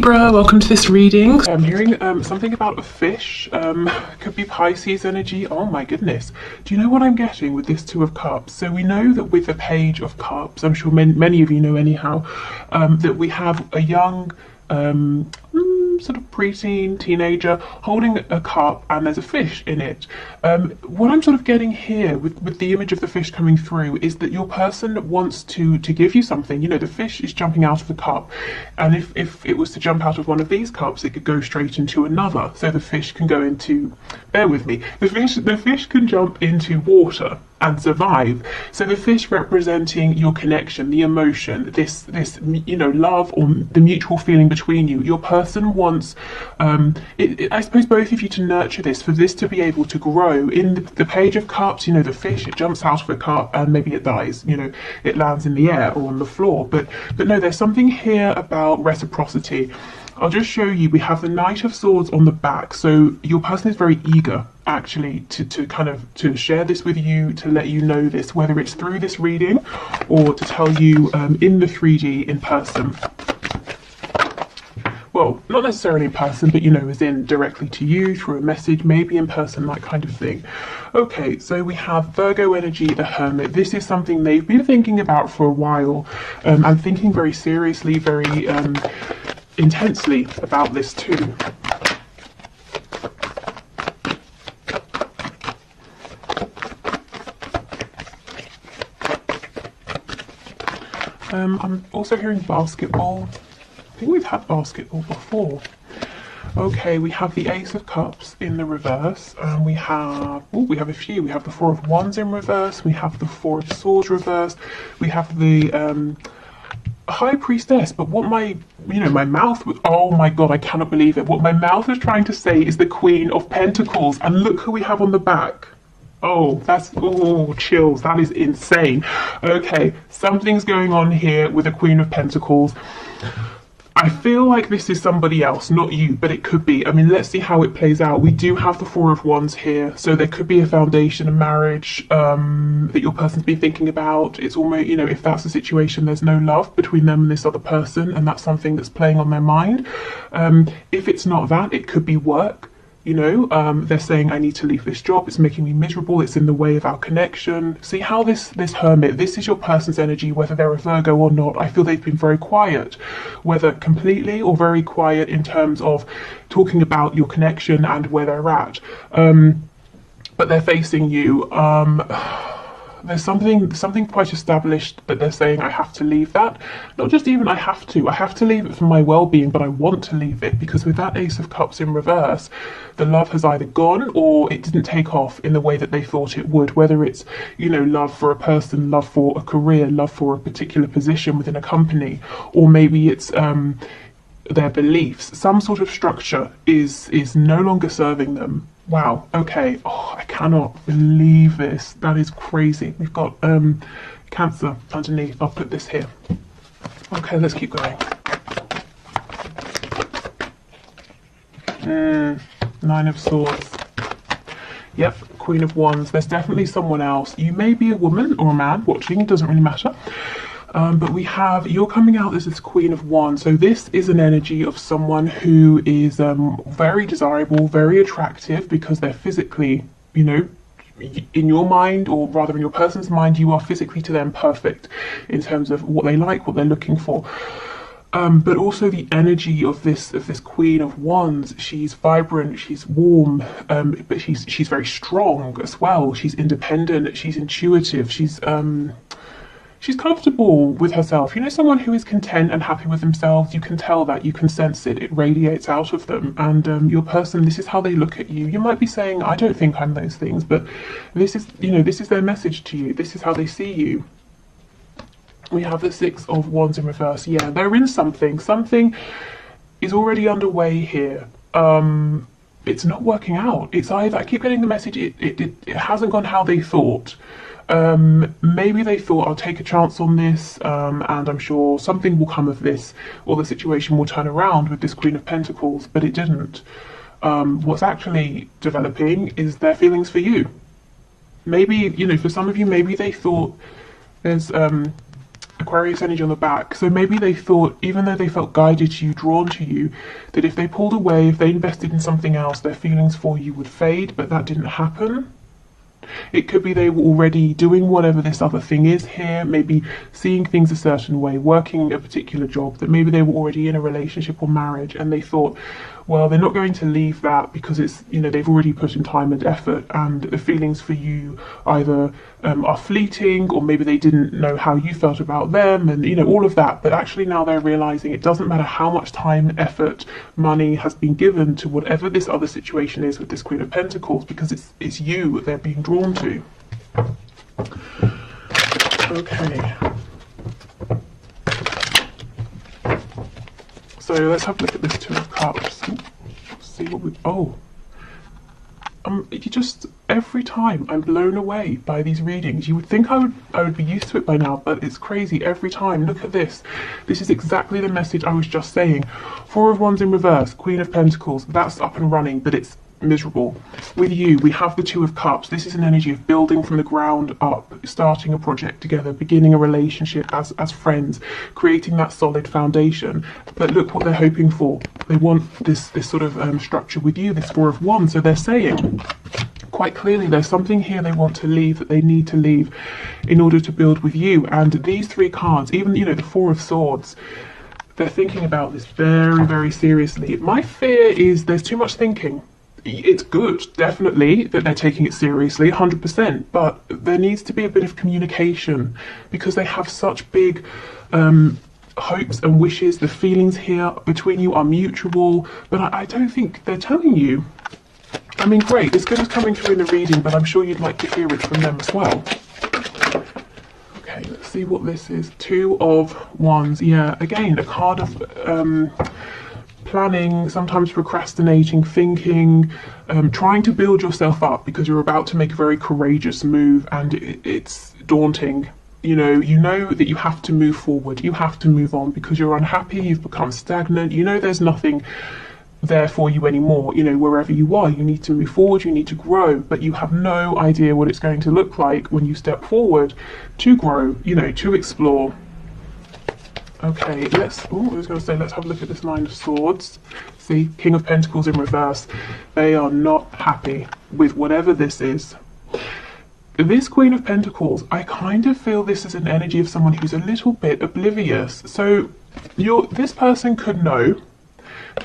Libra, welcome to this reading. I'm hearing something about a fish, could be Pisces energy. Oh my goodness. Do you know what I'm getting with this Two of Cups? So we know that with the Page of Cups, I'm sure many of you know anyhow, that we have a young sort of preteen teenager holding a cup and there's a fish in it. What I'm sort of getting here with the image of the fish coming through is that your person wants to give you something. You know, the fish is jumping out of the cup, and if it was to jump out of one of these cups, it could go straight into another. So the fish can go into, bear with me, the fish can jump into water and survive. So the fish representing your connection, the emotion, this you know, love, or the mutual feeling between you. Your person wants, I suppose, both of you to nurture this, for this to be able to grow. In the Page of Cups, you know, the fish, it jumps out of a cup and maybe it dies, you know, it lands in the air or on the floor. But no, there's something here about reciprocity. I'll just show you, we have the Knight of Swords on the back. So your person is very eager actually to share this with you, to let you know this, whether it's through this reading or to tell you in the 3D in person. Well, not necessarily in person, but you know, as in directly to you through a message, maybe in person, that kind of thing. Okay, so we have Virgo energy, the Hermit. This is something they've been thinking about for a while, and thinking very seriously, very intensely about this too. I'm also hearing basketball. I think we've had basketball before. Okay, we have the Ace of Cups in the reverse, and we have a few. We have the Four of Wands in reverse, we have the Four of Swords reversed, we have the High Priestess. But what my mouth was, oh my god, I cannot believe it. What my mouth was trying to say is the Queen of Pentacles, and look who we have on the back. Oh, that's, oh, chills. That is insane. Okay, something's going on here with the Queen of Pentacles. I feel like this is somebody else, not you, but it could be. I mean, let's see how it plays out. We do have the Four of Wands here, so there could be a foundation, a marriage that your person's been thinking about. It's almost, you know, if that's the situation, there's no love between them and this other person, and that's something that's playing on their mind. If it's not that, it could be work. You know, they're saying, I need to leave this job, it's making me miserable, it's in the way of our connection. See how this Hermit, this is your person's energy, whether they're a Virgo or not. I feel they've been very quiet, whether completely or very quiet in terms of talking about your connection and where they're at. But they're facing you. There's something quite established, but they're saying, I have to leave that. Not just even I have to leave it for my well-being, but I want to leave it, because with that Ace of Cups in reverse, the love has either gone or it didn't take off in the way that they thought it would, whether it's, you know, love for a person, love for a career, love for a particular position within a company, or maybe it's their beliefs. Some sort of structure is no longer serving them. Wow, okay. Oh, I cannot believe this. That is crazy. We've got Cancer underneath. I'll put this here. Okay, let's keep going. Nine of Swords. Yep, Queen of Wands. There's definitely someone else. You may be a woman or a man watching, it doesn't really matter. But we have, you're coming out as this Queen of Wands. So this is an energy of someone who is very desirable, very attractive, because they're physically, you know, in your mind, or rather in your person's mind, you are physically to them perfect in terms of what they like, what they're looking for. But also the energy of this Queen of Wands, she's vibrant, she's warm, but she's very strong as well. She's independent, she's intuitive, she's comfortable with herself. You know, someone who is content and happy with themselves, you can tell that, you can sense it, it radiates out of them. And your person, this is how they look at you. You might be saying, I don't think I'm those things, but this is, you know, this is their message to you. This is how they see you. We have the Six of Wands in reverse. Yeah, they're in something. Something is already underway here. It's not working out. It's either, I keep getting the message, it hasn't gone how they thought. Maybe they thought, I'll take a chance on this, and I'm sure something will come of this, or the situation will turn around with this Queen of Pentacles, but it didn't. What's actually developing is their feelings for you. Maybe, you know, for some of you, maybe they thought there's Aquarius energy on the back. So maybe they thought, even though they felt guided to you, drawn to you, that if they pulled away, if they invested in something else, their feelings for you would fade, but that didn't happen. It could be they were already doing whatever this other thing is here, maybe seeing things a certain way, working a particular job, that maybe they were already in a relationship or marriage and they thought, well, they're not going to leave that because it's, you know, they've already put in time and effort, and the feelings for you either are fleeting, or maybe they didn't know how you felt about them, and, you know, all of that. But actually now they're realizing it doesn't matter how much time, effort, money has been given to whatever this other situation is with this Queen of Pentacles, because it's you they're being drawn to. Okay. So let's have a look at this Two of Cups. See what we... Oh. You just... Every time I'm blown away by these readings. You would think I would be used to it by now, but it's crazy every time. Look at this. This is exactly the message I was just saying. Four of Wands in reverse, Queen of Pentacles. That's up and running, but it's miserable. With you, we have the Two of Cups. This is an energy of building from the ground up, starting a project together, beginning a relationship as friends, creating that solid foundation. But look what they're hoping for. They want this sort of structure with you, this Four of Wands. So they're saying quite clearly there's something here they want to leave, that they need to leave in order to build with you. And these three cards, even, you know, the Four of Swords, they're thinking about this very, very seriously. My fear is there's too much thinking. It's good, definitely, that they're taking it seriously, 100%, but there needs to be a bit of communication, because they have such big hopes and wishes. The feelings here between you are mutual, but I don't think they're telling you. I mean, great, it's good as coming through in the reading, but I'm sure you'd like to hear it from them as well. Okay, let's see what this is. Two of Wands, yeah, again, a card of... planning, sometimes procrastinating, thinking, trying to build yourself up because you're about to make a very courageous move, and it's daunting. You know that you have to move forward, you have to move on because you're unhappy, you've become stagnant, you know there's nothing there for you anymore. You know, wherever you are, you need to move forward, you need to grow, but you have no idea what it's going to look like when you step forward to grow, you know, to explore. Okay, I was going to say, let's have a look at this Nine of Swords. See, King of Pentacles in reverse. They are not happy with whatever this is. This Queen of Pentacles, I kind of feel this is an energy of someone who's a little bit oblivious. So this person could know,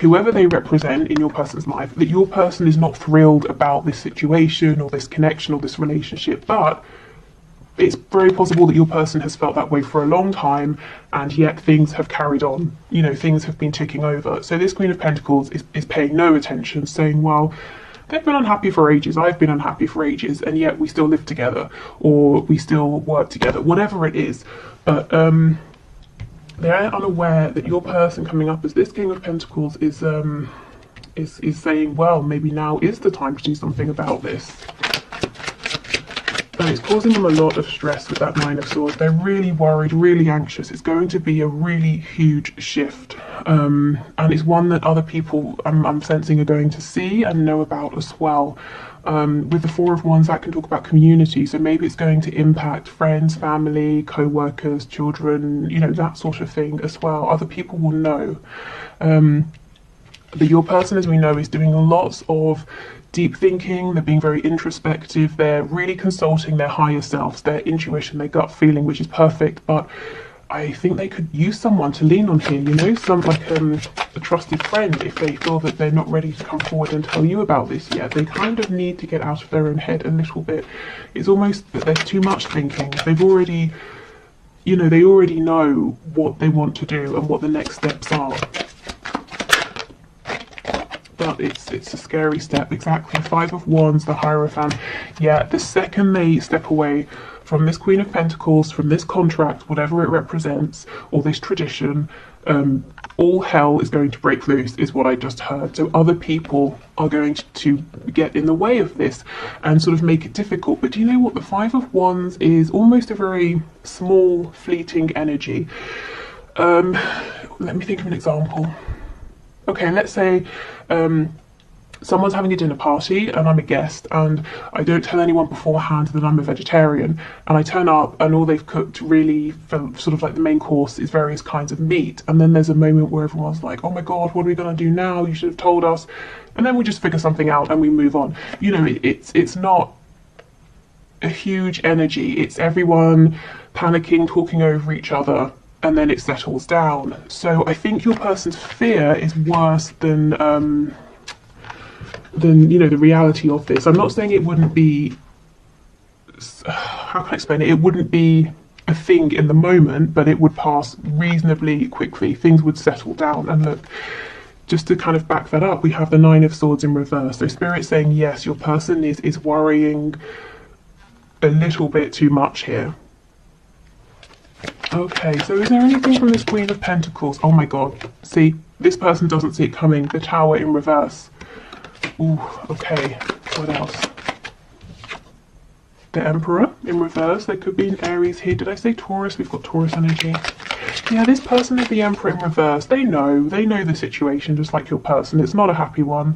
whoever they represent in your person's life, that your person is not thrilled about this situation or this connection or this relationship, but it's very possible that your person has felt that way for a long time, and yet things have carried on. You know, things have been ticking over. So this Queen of Pentacles is paying no attention, saying, well, they've been unhappy for ages, I've been unhappy for ages, and yet we still live together, or we still work together, whatever it is. But they're unaware that your person coming up as this King of Pentacles is saying, well, maybe now is the time to do something about this. And it's causing them a lot of stress with that Nine of Swords. They're really worried, really anxious. It's going to be a really huge shift. And it's one that other people, I'm sensing, are going to see and know about as well. With the Four of Wands, that can talk about community. So maybe it's going to impact friends, family, co-workers, children, you know, that sort of thing as well. Other people will know. That your person, as we know, is doing lots of deep thinking. They're being very introspective. They're really consulting their higher selves, their intuition, their gut feeling, which is perfect. But I think they could use someone to lean on here, you know, a trusted friend, if they feel that they're not ready to come forward and tell you about this yet. They kind of need to get out of their own head a little bit. It's almost that there's too much thinking. They've already, you know, they already know what they want to do and what the next steps are. But it's a scary step. Exactly. Five of Wands, the Hierophant. Yeah, the second they step away from this Queen of Pentacles, from this contract, whatever it represents, or this tradition, all hell is going to break loose, is what I just heard. So other people are going to get in the way of this and sort of make it difficult. But do you know what? The Five of Wands is almost a very small, fleeting energy. Let me think of an example. Okay, let's say someone's having a dinner party and I'm a guest and I don't tell anyone beforehand that I'm a vegetarian, and I turn up and all they've cooked really for sort of like the main course is various kinds of meat, and then there's a moment where everyone's like, oh my god, what are we going to do now, you should have told us, and then we just figure something out and we move on. You know, it's not a huge energy, it's everyone panicking, talking over each other, and then it settles down. So I think your person's fear is worse than you know, the reality of this. I'm not saying it wouldn't be, how can I explain it? It wouldn't be a thing in the moment, but it would pass reasonably quickly. Things would settle down. And look, just to kind of back that up, we have the Nine of Swords in reverse. So Spirit's saying, yes, your person is worrying a little bit too much here. Okay, so is there anything from this Queen of Pentacles? Oh my god, see, this person doesn't see it coming. The Tower in reverse. Ooh, okay, what else? The Emperor in reverse. There could be an Aries here. Did I say Taurus? We've got Taurus energy. Yeah, this person is the Emperor in reverse. They know the situation, just like your person. It's not a happy one,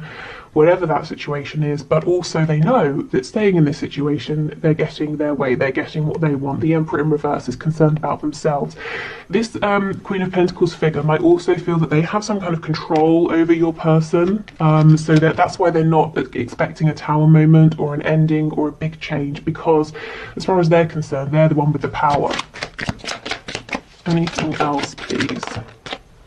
whatever that situation is, but also they know that staying in this situation, they're getting their way, they're getting what they want. The Emperor in reverse is concerned about themselves. This Queen of Pentacles figure might also feel that they have some kind of control over your person, so that's why they're not expecting a Tower moment or an ending or a big change, because as far as they're concerned, they're the one with the power. Anything else, please?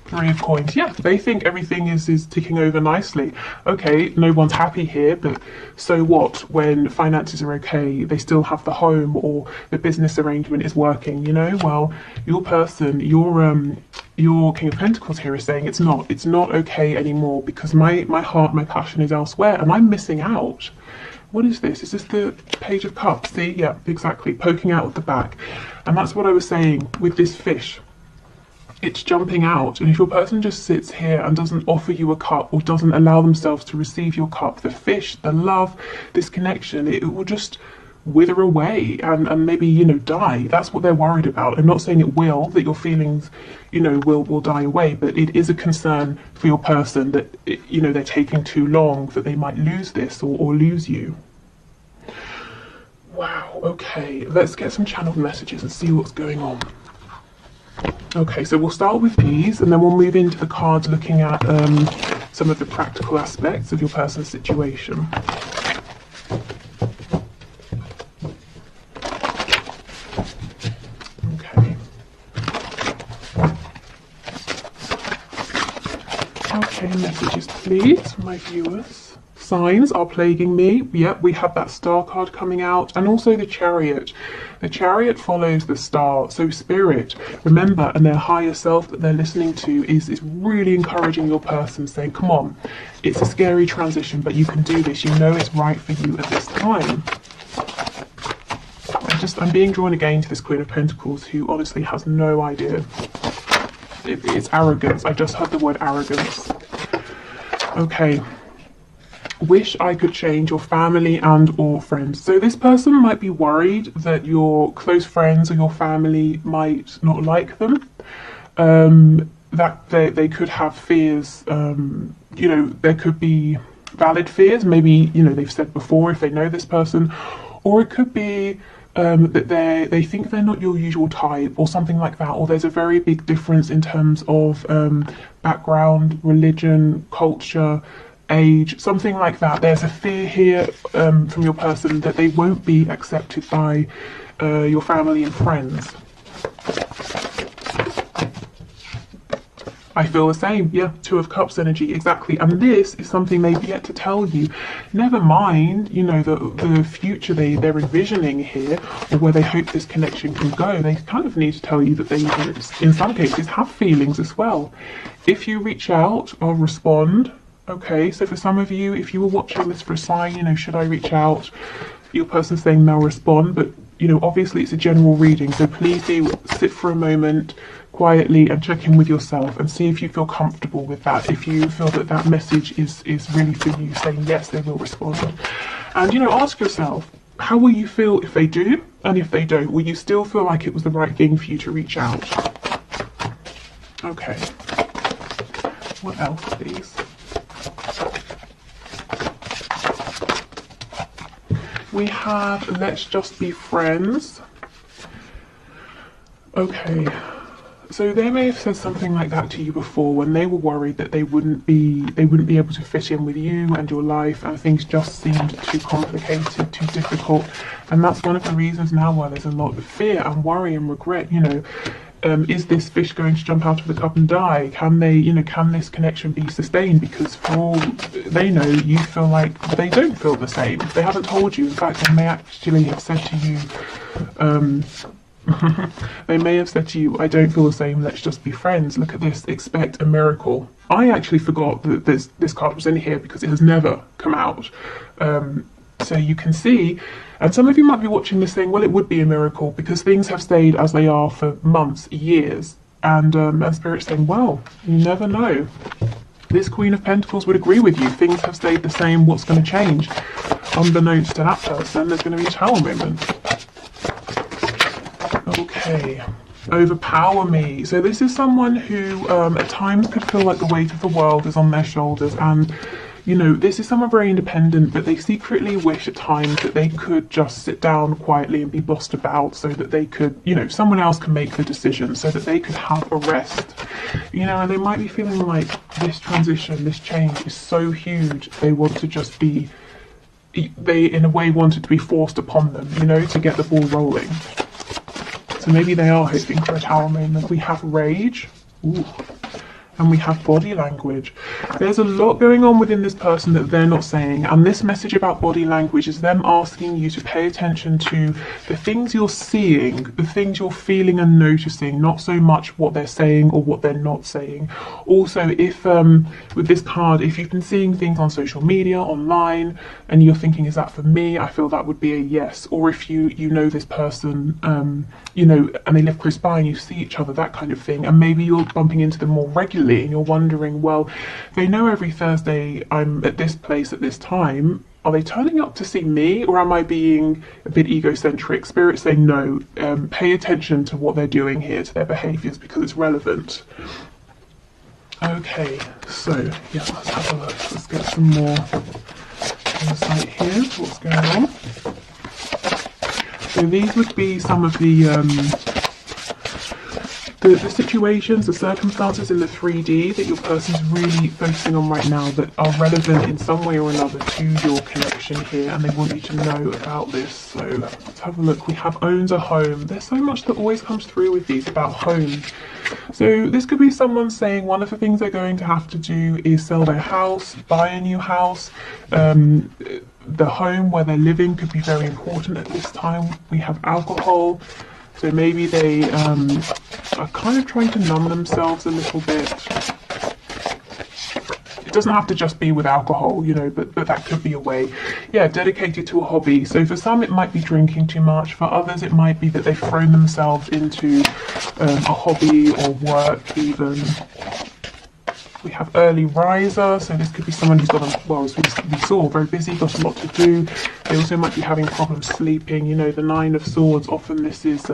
Three of Coins. Yeah, they think everything is ticking over nicely. Okay, no one's happy here, but so what? When finances are okay, they still have the home, or the business arrangement is working, you know? Well, your person, your King of Pentacles here is saying it's not okay anymore, because my heart, my passion is elsewhere, and I'm missing out. What is this? Is this the Page of Cups? See? Yeah, exactly. Poking out at the back. And that's what I was saying with this fish. It's jumping out. And if your person just sits here and doesn't offer you a cup, or doesn't allow themselves to receive your cup, the fish, the love, this connection, it will just wither away and maybe, you know, die. That's what they're worried about. I'm not saying it will, that your feelings, you know, will die away, but it is a concern for your person that, you know, they're taking too long, that they might lose this or lose you. Wow, okay, let's get some channeled messages and see what's going on. Okay, so we'll start with these and then we'll move into the cards looking at some of the practical aspects of your person's situation. Okay, messages please from my viewers. Signs are plaguing me. Yep, we have that Star card coming out, and also the Chariot. The Chariot follows the Star, so Spirit, remember, and their higher self that they're listening to is really encouraging your person, saying, come on, it's a scary transition, but you can do this. You know it's right for you at this time. I'm being drawn again to this Queen of Pentacles, who honestly has no idea. It's arrogance. I just heard the word arrogance. Okay. Wish I could change your family and or friends. So this person might be worried that your close friends or your family might not like them. That they could have fears. You know, there could be valid fears. Maybe, you know, they've said before if they know this person. Or it could be that they think they're not your usual type or something like that, or there's a very big difference in terms of background, religion, culture, age, something like that. There's a fear here from your person that they won't be accepted by your family and friends. I feel the same. Yeah, Two of Cups energy, exactly. And this is something they've yet to tell you. Never mind, you know, the future they're envisioning here, or where they hope this connection can go. They kind of need to tell you that they, in some cases, have feelings as well. If you reach out, I'll respond. Okay, so for some of you, if you were watching this for a sign, you know, should I reach out? Your person's saying they'll respond, but, you know, obviously it's a general reading, so please do sit for a moment quietly and check in with yourself and see if you feel comfortable with that. If you feel that that message is really for you, saying yes, they will respond. And, you know, ask yourself, how will you feel if they do? And if they don't, will you still feel like it was the right thing for you to reach out? Okay. What else, please? we have let's just be friends. Okay, so they may have said something like that to you before when they were worried that they wouldn't be able to fit in with you and your life, and things just seemed too complicated, too difficult. And that's one of the reasons now why there's a lot of fear and worry and regret. You know, is this fish going to jump out of the cup and die? Can they, you know, can this connection be sustained? Because for all they know, you feel like they don't feel the same. They haven't told you. In fact, they may actually have said to you, they may have said to you, I don't feel the same, let's just be friends. Look at this, expect a miracle. I actually forgot that this card was in here because it has never come out. So you can see, and some of you might be watching this saying, well, it would be a miracle because things have stayed as they are for months, years. And Spirit's saying, well, you never know. This Queen of Pentacles would agree with you. Things have stayed the same, what's going to change? Unbeknownst to that person, there's going to be a tower moment. Okay, overpower me. So this is someone who at times could feel like the weight of the world is on their shoulders, and you know, this is someone very independent, but they secretly wish at times that they could just sit down quietly and be bossed about so that they could, you know, someone else can make the decision so that they could have a rest. You know, and they might be feeling like this transition, this change is so huge, they want to just be, they in a way want it to be forced upon them, you know, to get the ball rolling. So maybe they are hoping for a tower moment. We have rage. Ooh. And we have body language. There's a lot going on within this person that they're not saying, and this message about body language is them asking you to pay attention to the things you're seeing, the things you're feeling and noticing, not so much what they're saying or what they're not saying. Also, if with this card, if you've been seeing things on social media, online, and you're thinking, is that for me? I feel that would be a yes. Or if you know this person, you know, and they live close by and you see each other, that kind of thing, and maybe you're bumping into them more regularly, and you're wondering, well, they know every Thursday I'm at this place at this time. Are they turning up to see me, or am I being a bit egocentric? Spirit saying no, pay attention to what they're doing here, to their behaviours, because it's relevant. Okay, so yeah, let's have a look. Let's get some more insight here to what's going on. So these would be some of the situations, the circumstances in the 3D that your person's really focusing on right now that are relevant in some way or another to your connection here, and they want you to know about this. So let's have a look. We have owns a home. There's so much that always comes through with these about home. So this could be someone saying one of the things they're going to have to do is sell their house, buy a new house. The home where they're living could be very important at this time. We have alcohol. So maybe they are kind of trying to numb themselves a little bit. It doesn't have to just be with alcohol, you know, but that could be a way. Yeah, dedicated to a hobby. So for some it might be drinking too much. For others it might be that they've thrown themselves into a hobby or work even. We have early riser, so this could be someone who's got a, well, as we saw, very busy, got a lot to do. They also might be having problems sleeping. You know, the 9 of Swords, often this is,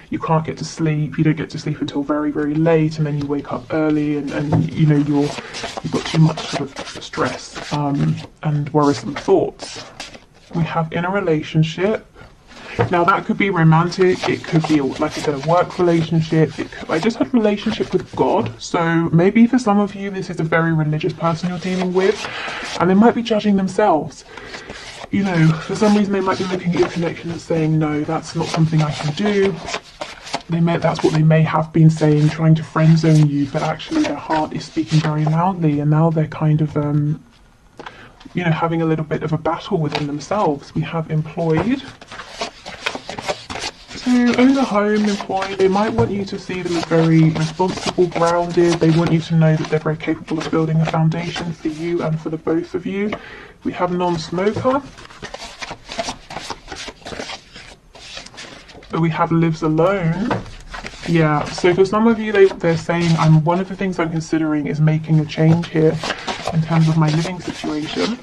you can't get to sleep, you don't get to sleep until very, very late, and then you wake up early, and you know, you've got too much sort of stress and worrisome thoughts. We have in a relationship. Now that could be romantic, it could be, like I said, a work relationship. I just had relationship with God, so maybe for some of you this is a very religious person you're dealing with, and they might be judging themselves. You know, for some reason they might be looking at your connection and saying, no, that's not something I can do. That's what they may have been saying, trying to friend zone you, but actually their heart is speaking very loudly, and now they're kind of, you know, having a little bit of a battle within themselves. We have employed. So own a home, employed, they might want you to see them as very responsible, grounded. They want you to know that they're very capable of building a foundation for you and for the both of you. We have non-smoker. We have lives alone. Yeah, so for some of you, they're saying, one of the things I'm considering is making a change here in terms of my living situation.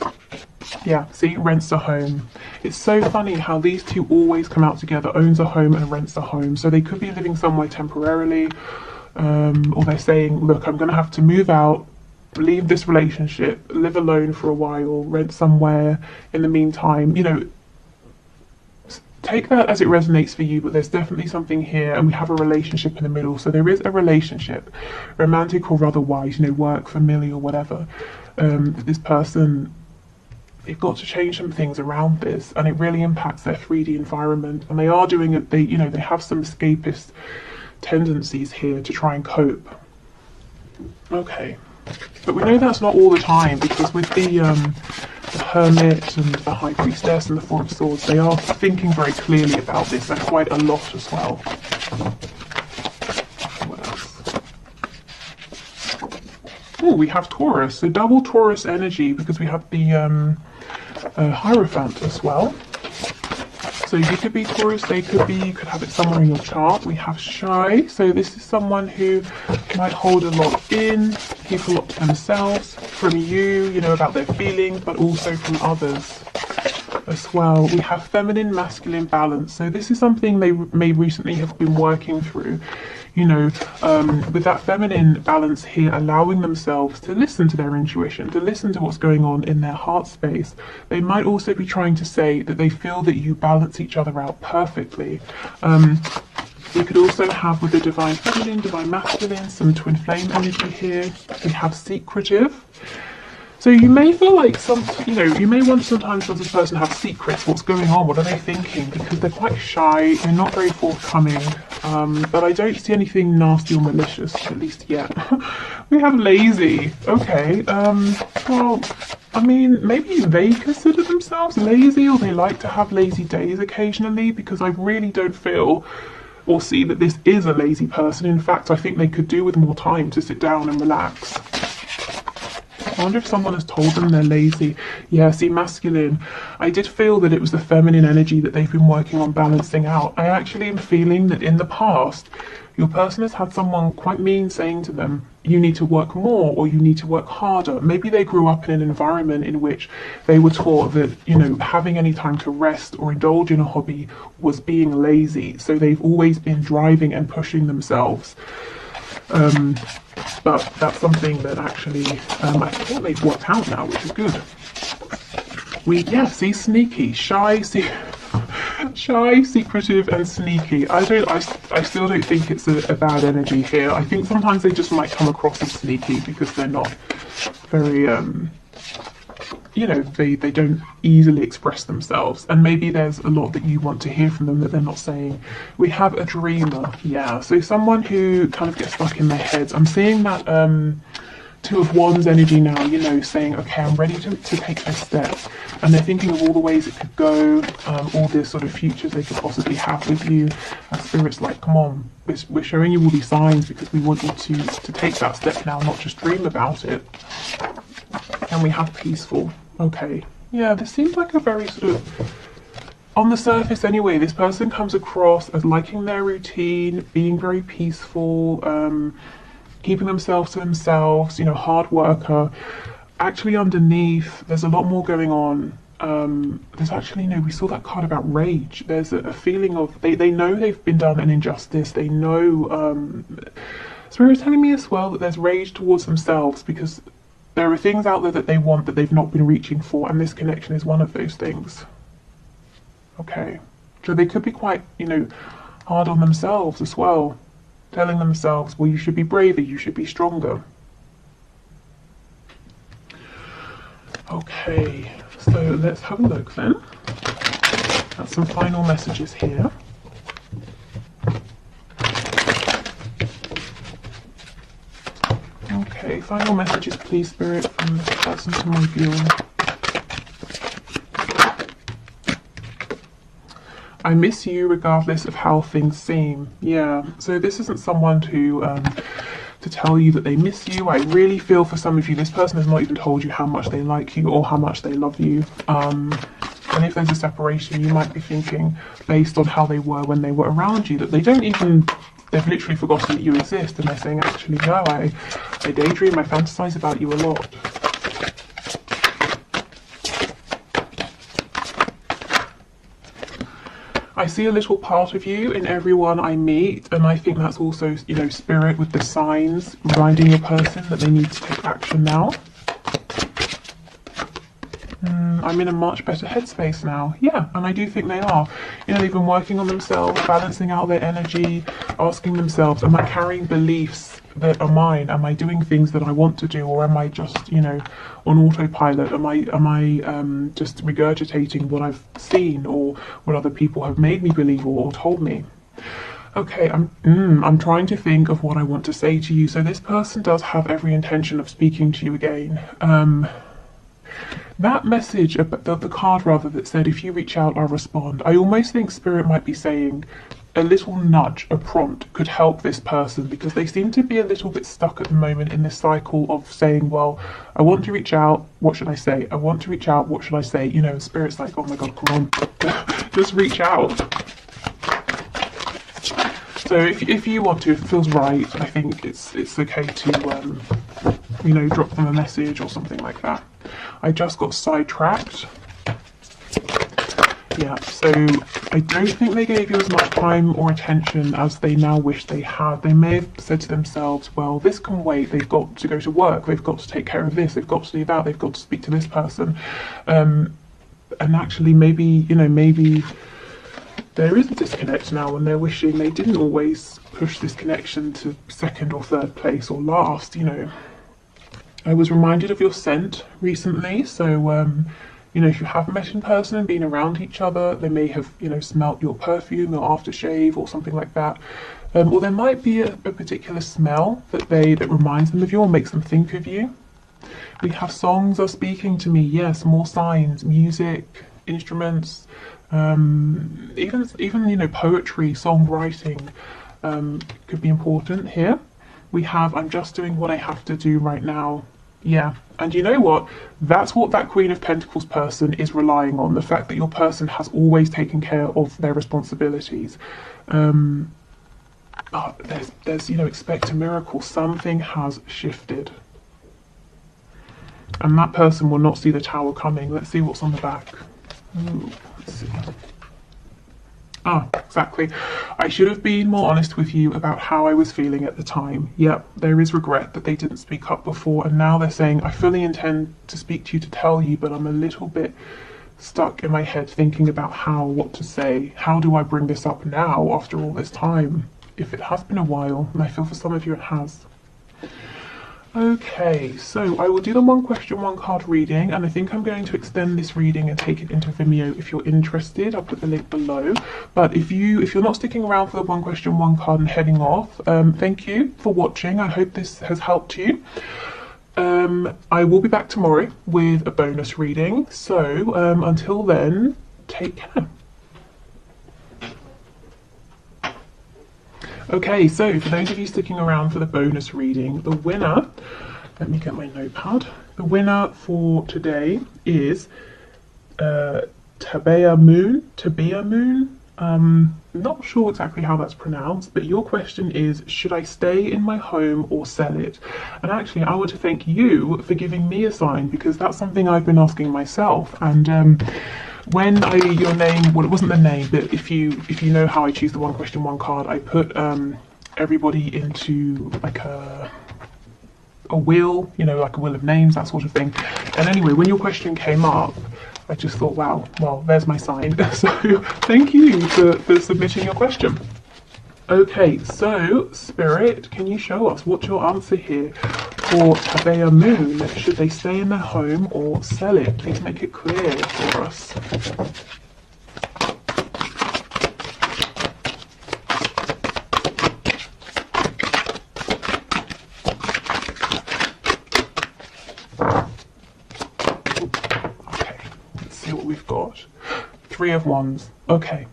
Yeah, see, rents a home. It's so funny how these two always come out together, owns a home and rents a home. So they could be living somewhere temporarily, or they're saying, look, I'm going to have to move out, leave this relationship, live alone for a while, rent somewhere in the meantime. You know, take that as it resonates for you, but there's definitely something here, and we have a relationship in the middle. So there is a relationship, romantic or otherwise, you know, work, familiar, whatever. This person, they've got to change some things around this, and it really impacts their 3D environment. And they are doing it. They, you know, they have some escapist tendencies here to try and cope. Okay, but we know that's not all the time, because with the Hermit and the High Priestess and the Four of Swords, they are thinking very clearly about this, and quite a lot as well. What else? Oh, we have Taurus, so double Taurus energy, because we have the Hierophant as well. So you could be Taurus, they could be, you could have it somewhere in your chart. We have Shy, so this is someone who might hold a lot in, keep a lot to themselves, from you know, about their feelings, but also from others as well. We have Feminine, Masculine balance, so this is something they may recently have been working through. You know, with that feminine balance here, allowing themselves to listen to their intuition, to listen to what's going on in their heart space. They might also be trying to say that they feel that you balance each other out perfectly. We could also have, with the Divine Feminine, Divine Masculine, some Twin Flame energy here. We have Secretive. So you may feel like you may wonder sometimes, does this person have secrets? What's going on? What are they thinking? Because they're quite shy, they're not very forthcoming, but I don't see anything nasty or malicious, at least yet. We have Lazy. Okay, well, I mean, maybe they consider themselves lazy, or they like to have lazy days occasionally, because I really don't feel or see that this is a lazy person. In fact, I think they could do with more time to sit down and relax. I wonder if someone has told them they're lazy. Yeah, see, Masculine. I did feel that it was the feminine energy that they've been working on balancing out. I actually am feeling that in the past, your person has had someone quite mean saying to them, you need to work more, or you need to work harder. Maybe they grew up in an environment in which they were taught that, you know, having any time to rest or indulge in a hobby was being lazy. So they've always been driving and pushing themselves. But that's something that actually I think they've worked out now, which is good. See, sneaky, shy, shy, secretive, and sneaky. I still don't think it's a bad energy here. I think sometimes they just might come across as sneaky because they're not very you know, they don't easily express themselves, and maybe there's a lot that you want to hear from them that they're not saying. We have a dreamer, yeah, so someone who kind of gets stuck in their heads. I'm seeing that Two of Wands energy now, you know, saying, okay, I'm ready to take this step, and they're thinking of all the ways it could go, all the sort of futures they could possibly have with you. And Spirit's like, come on, we're showing you all these signs because we want you to take that step now, not just dream about it. And we have Peaceful. Okay, yeah, this seems like a very sort of, on the surface anyway, this person comes across as liking their routine, being very peaceful, keeping themselves to themselves, you know, hard worker. Actually underneath, there's a lot more going on. There's actually, no, we saw that card about rage. There's a feeling of, they know they've been done an injustice. They know, Spirit's telling me as well that there's rage towards themselves because there are things out there that they want that they've not been reaching for, and this connection is one of those things. Okay, so they could be quite, you know, hard on themselves as well, telling themselves, well, you should be braver, you should be stronger. Okay, so let's have a look then at some final messages here. Okay, final messages, please, Spirit, from this person to my viewing. I miss you regardless of how things seem. Yeah, so this isn't someone to tell you that they miss you. I really feel for some of you, this person has not even told you how much they like you or how much they love you. And if there's a separation, you might be thinking, based on how they were when they were around you, that they don't even, they've literally forgotten that you exist, and they're saying, actually, no, I daydream, I fantasize about you a lot. I see a little part of you in everyone I meet, and I think that's also, you know, Spirit with the signs reminding your person that they need to take action now. I'm in a much better headspace now. Yeah, and I do think they are. You know, they've been working on themselves, balancing out their energy, asking themselves, am I carrying beliefs that are mine? Am I doing things that I want to do, or am I just, you know, on autopilot? Am I just regurgitating what I've seen or what other people have made me believe or told me? Okay, I'm trying to think of what I want to say to you. So this person does have every intention of speaking to you again. That message, the card rather, that said, if you reach out, I'll respond. I almost think Spirit might be saying a little nudge, a prompt could help this person, because they seem to be a little bit stuck at the moment in this cycle of saying, well, I want to reach out, what should I say? I want to reach out, what should I say? You know, Spirit's like, oh my God, come on, just reach out. So if you want to, if it feels right, I think it's okay to, you know, drop them a message or something like that. I just got sidetracked. Yeah, so I don't think they gave you as much time or attention as they now wish they had. They may have said to themselves, well, this can wait. They've got to go to work. They've got to take care of this. They've got to do that. They've got to speak to this person. And actually, maybe, you know, maybe there is a disconnect now, and they're wishing they didn't always push this connection to second or third place or last, you know. I was reminded of your scent recently, so you know, if you have met in person and been around each other, they may have, you know, smelt your perfume or aftershave or something like that. Or there might be a particular smell that reminds them of you or makes them think of you. We have songs are speaking to me, yes, more signs, music, instruments, even you know, poetry, songwriting could be important here. We have, I'm just doing what I have to do right now. Yeah, and you know what? That's what that Queen of Pentacles person is relying on, the fact that your person has always taken care of their responsibilities. There's, you know, expect a miracle. Something has shifted. And that person will not see the Tower coming. Let's see what's on the back. Ooh, let's see. Ah, exactly. I should have been more honest with you about how I was feeling at the time. Yep, there is regret that they didn't speak up before, and now they're saying, I fully intend to speak to you, to tell you, but I'm a little bit stuck in my head thinking about what to say. How do I bring this up now after all this time? If it has been a while, and I feel for some of you it has. Okay, so I will do the one question, one card reading, and I think I'm going to extend this reading and take it into Vimeo if you're interested. I'll put the link below. But if you're not sticking around for the one question, one card and heading off, thank you for watching. I hope this has helped you. I will be back tomorrow with a bonus reading. So until then, take care. Okay, so for those of you sticking around for the bonus reading, the winner, let me get my notepad. The winner for today is Tabea Moon. Not sure exactly how that's pronounced, but your question is, should I stay in my home or sell it? And actually, I want to thank you for giving me a sign, because that's something I've been asking myself. And when your name, well, it wasn't the name, but if you know how I choose the one question, one card, I put everybody into like a wheel, you know, like a wheel of names, that sort of thing. And anyway, when your question came up, I just thought, wow, well, there's my sign. So thank you for submitting your question. Okay, so Spirit, can you show us what's your answer here for Tabea Moon? Should they stay in their home or sell it? Please make it clear for us. Okay, let's see what we've got. Three of Wands. Okay.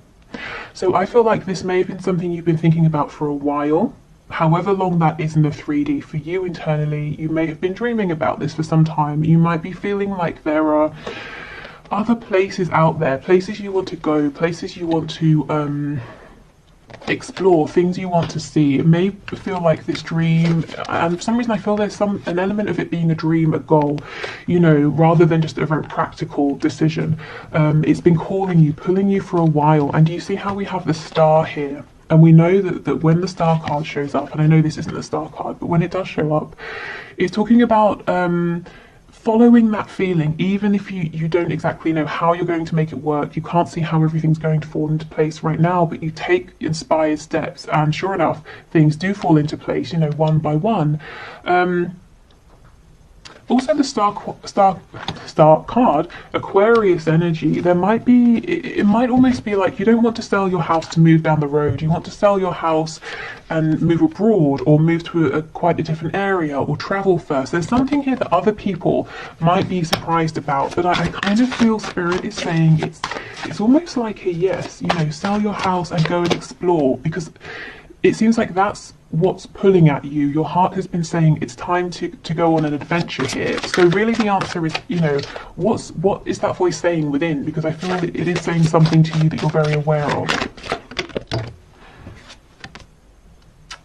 So I feel like this may have been something you've been thinking about for a while. However long that is in the 3D for you internally, you may have been dreaming about this for some time. You might be feeling like there are other places out there, places you want to go, places you want to explore, things you want to see. It may feel like this dream, and for some reason I feel there's an element of it being a dream, a goal, you know, rather than just a very practical decision. It's been calling you, pulling you for a while. And do you see how we have the star here? And we know that when the star card shows up, and I know this isn't the star card, but when it does show up, it's talking about following that feeling, even if you don't exactly know how you're going to make it work, you can't see how everything's going to fall into place right now, but you take inspired steps, and sure enough, things do fall into place, you know, one by one. Also, the star card, Aquarius energy. There might be, it might almost be like you don't want to sell your house to move down the road. You want to sell your house and move abroad, or move to quite a different area, or travel first. There's something here that other people might be surprised about, but I kind of feel Spirit is saying it's almost like a yes. You know, sell your house and go and explore, because it seems like that's what's pulling at you. Your heart has been saying it's time to go on an adventure here. So really the answer is, you know, what is that voice saying within? Because I feel that it is saying something to you that you're very aware of.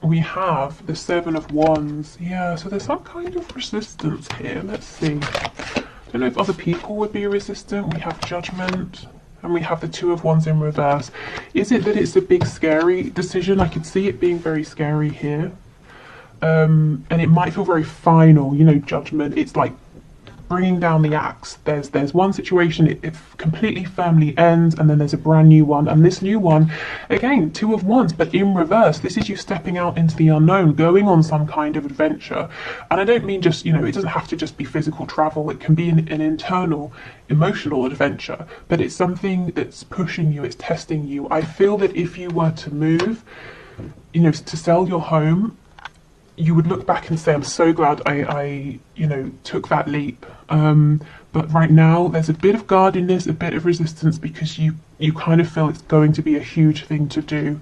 We have the Seven of Wands. Yeah, so there's some kind of resistance here. Let's see. I don't know if other people would be resistant. We have Judgment. And we have the Two of Wands in reverse. Is it that it's a big scary decision? I could see it being very scary here. And it might feel very final, you know, Judgment. It's like bringing down the axe. There's one situation, it completely firmly ends, and then there's a brand new one. And this new one, again, Two of Wands, but in reverse. This is you stepping out into the unknown, going on some kind of adventure. And I don't mean just, you know, it doesn't have to just be physical travel. It can be an internal, emotional adventure, but it's something that's pushing you, it's testing you. I feel that if you were to move, you know, to sell your home, you would look back and say, I'm so glad I you know, took that leap. But right now, there's a bit of guardedness, a bit of resistance, because you kind of feel it's going to be a huge thing to do.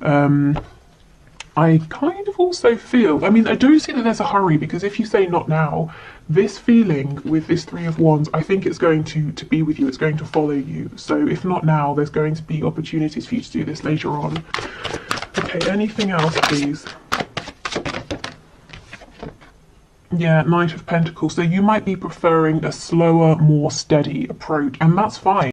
I kind of also feel, I mean, I do see that there's a hurry, because if you say not now, this feeling with this Three of Wands, I think it's going to be with you, it's going to follow you. So if not now, there's going to be opportunities for you to do this later on. Okay, anything else, please? Yeah, Knight of Pentacles. So you might be preferring a slower, more steady approach, and that's fine.